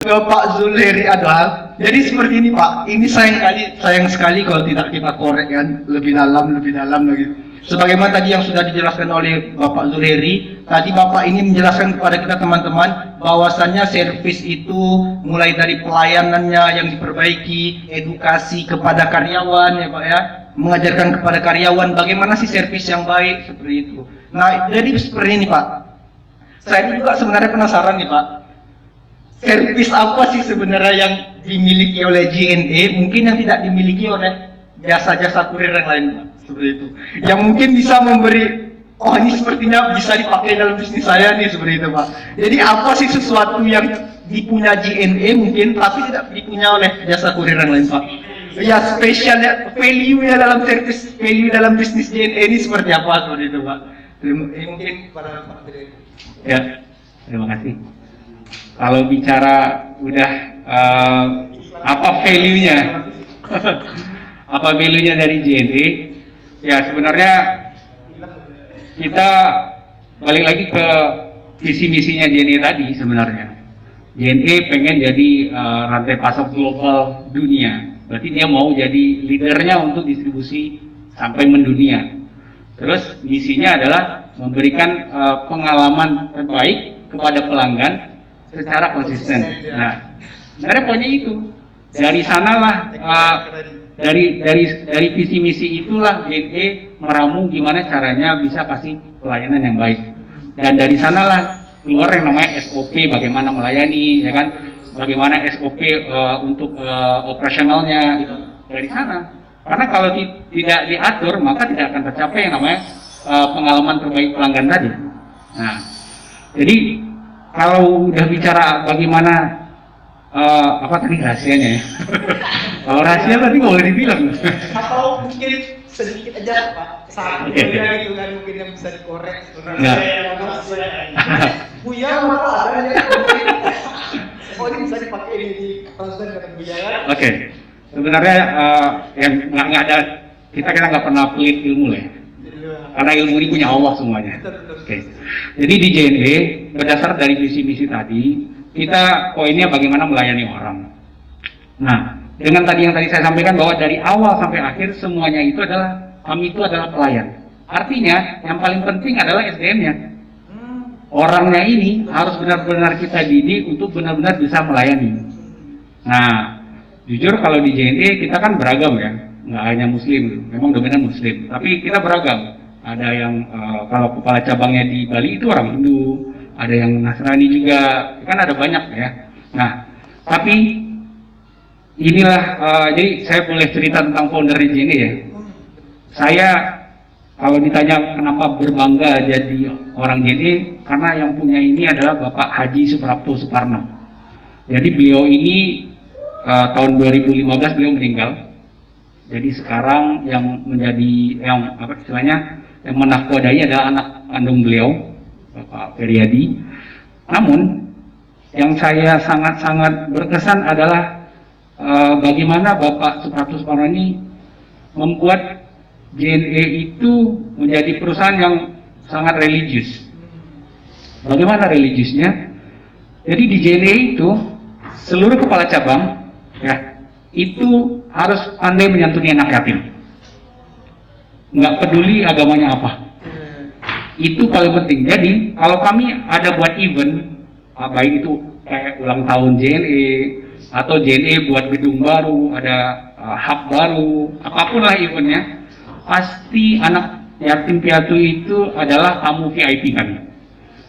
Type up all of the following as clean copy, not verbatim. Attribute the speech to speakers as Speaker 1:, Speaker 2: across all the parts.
Speaker 1: Pak Zulheri Adhal. Jadi seperti ini Pak, ini sayang sekali kalau tidak kita korek kan lebih dalam lagi. Sebagaimana tadi yang sudah dijelaskan oleh Bapak Zulheri, tadi Bapak ini menjelaskan kepada kita teman-teman bahwasannya servis itu mulai dari pelayanannya yang diperbaiki, edukasi kepada karyawan ya Pak ya, mengajarkan kepada karyawan bagaimana sih servis yang baik seperti itu. Nah, jadi seperti ini Pak. Saya juga sebenarnya penasaran nih Pak. Servis apa sih sebenarnya yang dimiliki oleh JNE mungkin yang tidak dimiliki oleh jasa-jasa kurir yang lain Pak, seperti itu yang mungkin bisa memberi oh ini sepertinya bisa dipakai dalam bisnis saya nih seperti itu Pak. Jadi apa sih sesuatu yang dipunya JNE mungkin tapi tidak dipunya oleh jasa kurir yang lain Pak? Ya spesialnya value-nya dalam servis, value dalam bisnis JNE ini seperti apa seperti itu Pak? Mungkin pada Pak.
Speaker 2: Ya, terima kasih. Kalau bicara udah apa value-nya apa value-nya dari JNE, ya sebenarnya kita balik lagi ke visi misinya JNE tadi. Sebenarnya JNE pengen jadi rantai pasok global dunia, berarti dia mau jadi leadernya untuk distribusi sampai mendunia. Terus misinya adalah memberikan pengalaman terbaik kepada pelanggan secara konsisten. Nah, sebenarnya poinnya itu dari sanalah dari visi misi itulah JNE meramu gimana caranya bisa kasih pelayanan yang baik. Dan dari sanalah keluar yang namanya SOP bagaimana melayani, ya kan? Bagaimana SOP untuk operasionalnya gitu. Dari sana. Karena kalau tidak diatur maka tidak akan tercapai yang namanya pengalaman terbaik pelanggan tadi. Nah, jadi kalau udah bicara bagaimana apa tadi rahasianya ya? Kalau rahasia tadi nggak boleh dibilang.
Speaker 1: Atau mungkin sedikit aja Pak, satu okay. Gitu kan mungkin yang bisa dikorek.
Speaker 2: Nggak.
Speaker 1: Buya malah ada ya. Oh ini bisa dipakai di konsen kata Buya kan?
Speaker 2: Oke. Sebenarnya yang nggak ada kita nggak pernah pelit ilmu lah. Ya. Karena ilmu ini punya Allah semuanya. Oke. Jadi di JNE berdasar dari visi misi tadi kita poinnya bagaimana melayani orang. Nah, dengan tadi yang tadi saya sampaikan bahwa dari awal sampai akhir semuanya itu adalah kami itu adalah pelayan. Artinya yang paling penting adalah SDM-nya. Orangnya ini harus benar-benar kita didik untuk benar-benar bisa melayani. Nah, jujur kalau di JNE kita kan beragam ya, nggak hanya Muslim, memang dominan Muslim, tapi kita beragam. Ada yang kalau kepala cabangnya di Bali itu orang Hindu, ada yang Nasrani juga, kan ada banyak ya. Nah, tapi inilah jadi saya boleh cerita tentang founder JNE ya. Saya kalau ditanya kenapa berbangga jadi orang JNE, karena yang punya ini adalah Bapak Haji Suprapto Suparno. Jadi beliau ini tahun 2015 beliau meninggal. Jadi sekarang yang menjadi yang apa istilahnya yang menahkodai adalah anak kandung beliau, Bapak Feryadi. Namun yang saya sangat-sangat berkesan adalah bagaimana Bapak Suprapto Suparno ini membuat JNE itu menjadi perusahaan yang sangat religius. Bagaimana religiusnya? Jadi di JNE itu seluruh kepala cabang ya itu harus pandai menyantuni anak yatim. Nggak peduli agamanya apa. Itu paling penting. Jadi kalau kami ada buat event, baik itu kayak ulang tahun JNE atau JNE buat gedung baru, ada hub baru, apapun lah eventnya, pasti anak yatim piatu itu adalah tamu VIP kami.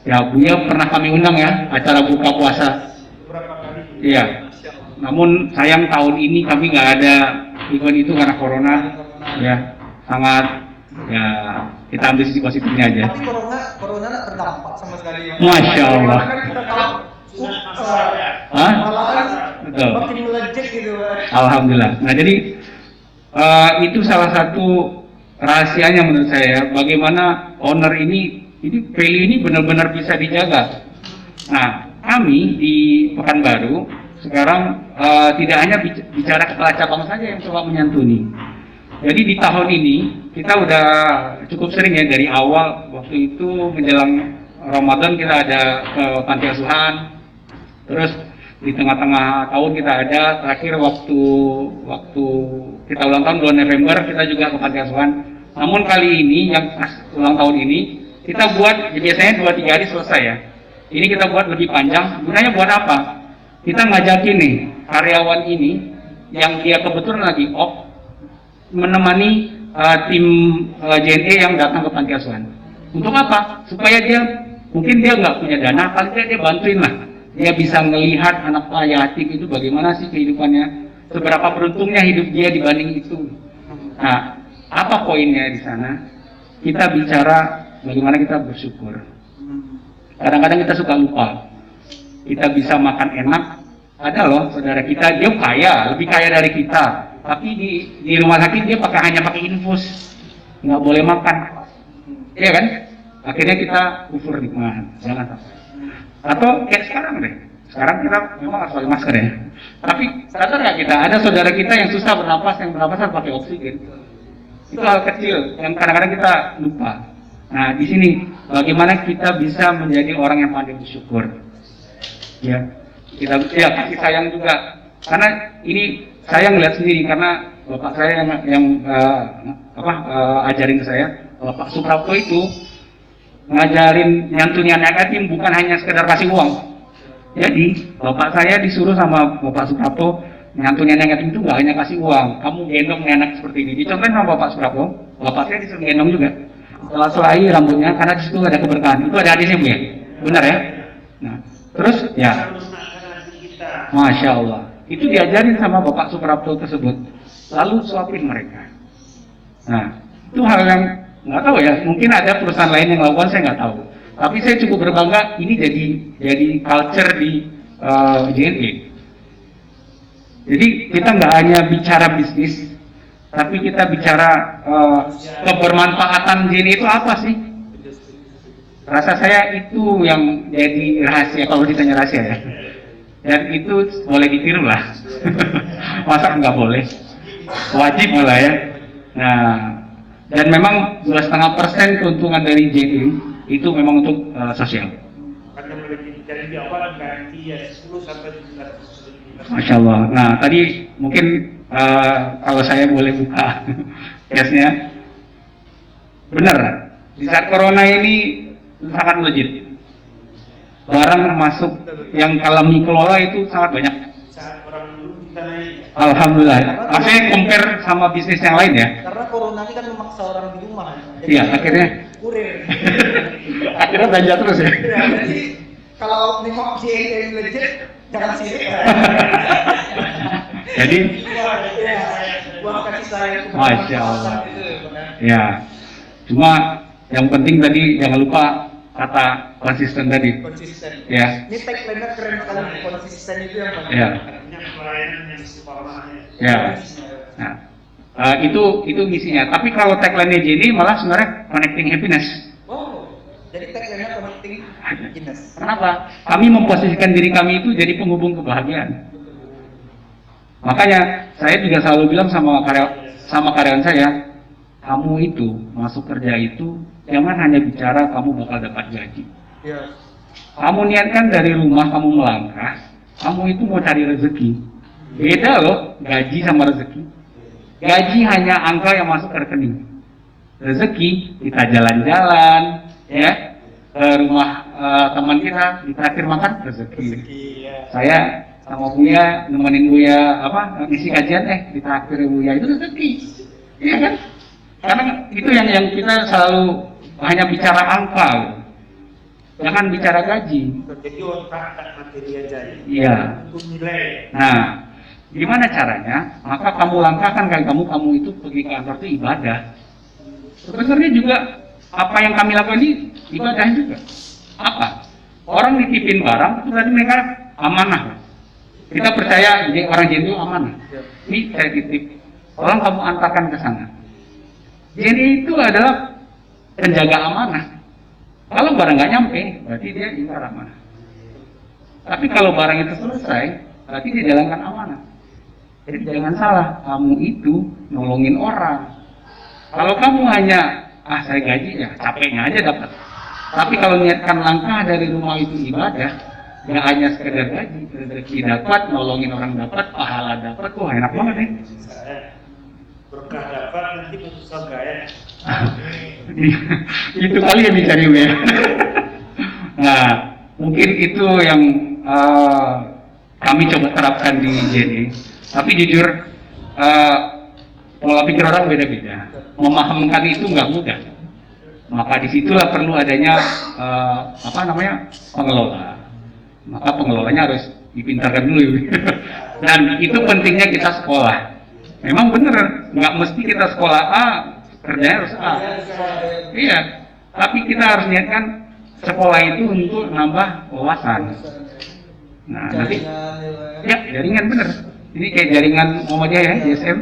Speaker 2: Ya, Buya pernah kami undang ya acara buka puasa.
Speaker 1: Berapa kali?
Speaker 2: Iya. Namun sayang tahun ini kami nggak ada event itu karena corona. Ya. Sangat ya kita ambil sisi positifnya aja.
Speaker 1: Tapi corona nggak terdampak sama sekali ya.
Speaker 2: Masya Allah.
Speaker 1: Kan kita tahu, malahan
Speaker 2: betul.
Speaker 1: makin melejit gitu.
Speaker 2: Alhamdulillah. Nah jadi itu salah satu rahasianya menurut saya. Bagaimana owner ini value ini benar-benar bisa dijaga. Nah kami di Pekanbaru sekarang tidak hanya bicara kepala cabang saja yang coba menyantuni. Jadi di tahun ini kita udah cukup sering ya dari awal waktu itu menjelang Ramadan kita ada ke panti asuhan, terus di tengah-tengah tahun kita ada, terakhir waktu kita ulang tahun bulan November kita juga ke panti asuhan. Namun kali ini yang pas ulang tahun ini kita buat biasanya 2-3 hari selesai ya. Ini kita buat lebih panjang. Gunanya buat apa? Kita ngajakin nih karyawan ini yang dia kebetulan lagi off menemani tim JNE yang datang ke panti asuhan. Untuk apa? Supaya mungkin dia nggak punya dana, paling dia bantuin lah. Dia bisa melihat anak yatim itu bagaimana sih kehidupannya, seberapa beruntungnya hidup dia dibanding itu. Nah, apa poinnya di sana? Kita bicara bagaimana kita bersyukur. Kadang-kadang kita suka lupa. Kita bisa makan enak. Ada loh saudara kita, dia kaya, lebih kaya dari kita. Tapi di rumah sakit dia hanya pakai infus, nggak boleh makan. Iya kan? Akhirnya kita kufur nikmat. Jangan sampai. Atau kayak sekarang deh. Sekarang kita memang harus pakai masker ya. Tapi sadar nggak kita, ada saudara kita yang susah bernapas, yang bernapas pakai oksigen. Itu hal kecil yang kadang-kadang kita lupa. Nah, di sini bagaimana kita bisa menjadi orang yang pandai bersyukur. Ya, kita kasih sayang juga. Karena ini saya ngeliat sendiri karena bapak saya yang ajarin ke saya, Bapak Suprapto itu ngajarin nyantunin anak yatim bukan hanya sekedar kasih uang. Jadi bapak saya disuruh sama Bapak Suprapto nyantunin anak yatim itu nggak hanya kasih uang, kamu gendong anak seperti ini. Dicontohin sama Bapak Suprapto, bapak saya disuruh gendong juga. Selai rambutnya karena di situ ada keberkahan. Itu ada hadisnya Bu ya, benar ya. Nah, terus ya, Masya Allah, itu diajarin sama Bapak Suprapto tersebut. Lalu suapin mereka. Nah, itu hal yang nggak tahu ya, mungkin ada perusahaan lain yang lakukan, saya nggak tahu. Tapi saya cukup berbangga ini jadi culture di JNE. Jadi kita nggak hanya bicara bisnis, tapi kita bicara kebermanfaatan JNE itu apa sih? Rasa saya itu yang jadi rahasia, kalau ditanya rahasia ya. Dan itu boleh ditiru lah. Masa nggak boleh? Wajib malah ya. Nah, dan memang 2,5% keuntungan dari JNE itu memang untuk sosial. Masya Allah. Nah, tadi mungkin kalau saya boleh buka case-nya, benar. Di saat corona ini sangat legit. Barang masuk yang kalau dikelola itu sangat banyak. Alhamdulillah. Maksudnya compare sama bisnis yang lain ya.
Speaker 3: Karena corona ini kan memaksa orang di rumah.
Speaker 2: Iya, akhirnya.
Speaker 3: Kurir.
Speaker 2: Akhirnya belanja terus ya.
Speaker 3: Jadi kalau nengok JNE legit, jangan sih.
Speaker 2: Jadi,
Speaker 3: buat kasih sayang.
Speaker 2: Masya Allah. Ya, cuma yang penting tadi jangan lupa kata konsisten tadi.
Speaker 3: Konsisten.
Speaker 2: Ya.
Speaker 3: Ini tagline-nya keren sekali. Konsisten itu yang penting.
Speaker 2: Ya. Ya. Nah, itu misinya. Tapi kalau tagline-nya JNE malah sebenarnya connecting happiness.
Speaker 3: Oh, jadi tagline-nya connecting happiness.
Speaker 2: Kenapa? Kami memposisikan diri kami itu jadi penghubung kebahagiaan. Makanya saya juga selalu bilang sama karyawan saya, kamu itu masuk kerja itu jangan hanya bicara kamu bakal dapat gaji.
Speaker 3: Ya.
Speaker 2: Kamu niatkan dari rumah kamu melangkah, kamu itu mau cari rezeki. Beda loh gaji sama rezeki. Gaji hanya angka yang masuk ke rekening. Rezeki kita jalan-jalan, ya ke rumah teman kita, ditraktir makan rezeki.
Speaker 3: Ya.
Speaker 2: Saya sama Buya nemenin Buya ngisi kajian ditraktir Buya itu rezeki, iya kan? Karena itu yang kita selalu hanya bicara angka, jangan bicara gaji.
Speaker 3: Jadi otak dan materi aja.
Speaker 2: Iya.
Speaker 3: Untuk nilai.
Speaker 2: Nah, gimana caranya? Maka kamu langkahkan kamu itu pergi ke kantor itu ibadah. Sebenarnya juga apa yang kami lakukan ini ibadah juga. Apa? Orang nitipin barang itu berarti mereka amanah. Kita percaya jadi orang JNE itu amanah. Ini saya titip, tolong kamu antarkan ke sana. JNE itu adalah penjaga amanah. Kalau barang nggak nyampe, berarti dia ingkar amanah. Tapi kalau barang itu selesai, berarti dia jalankan amanah. Jadi jangan salah, kamu itu nolongin orang. Kalau kamu hanya saya gaji ya capeknya aja dapat. Tapi kalau niatkan langkah dari rumah itu ibadah, nggak hanya sekedar gaji, rezeki dapat, nolongin orang dapat, pahala dapat, wah enak banget nih.
Speaker 4: Berkah dapat nanti masuk surga ya.
Speaker 2: Itu kali yang dicari ya. Nah, mungkin itu yang kami coba terapkan di JNE. Tapi jujur, pola pikir orang beda-beda. Memahamkan itu nggak mudah. Maka disitulah perlu adanya pengelola. Maka pengelolanya harus dipintarkan dulu. Dan itu pentingnya kita sekolah. Memang benar, nggak mesti kita sekolah A, kerjanya harus A. Iya, tapi kita harus niatkan sekolah itu untuk nambah wawasan. Nah, nanti ya jaringan bener. Ini kayak jaringan Muhammadiyah ya, JSM.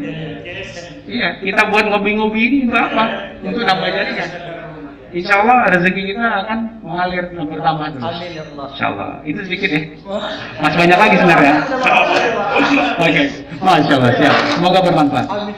Speaker 2: Iya, kita buat ngopi-ngopi ini untuk apa? Untuk nambah jaringan. Insya Allah rezeki kita akan mengalir dan bertambah terus.
Speaker 3: Amin ya Allah.
Speaker 2: Insya Allah. Itu sedikit ya. Masih banyak lagi sebenarnya. Oke. Masya Allah, siap. Semoga bermanfaat.
Speaker 3: Amin.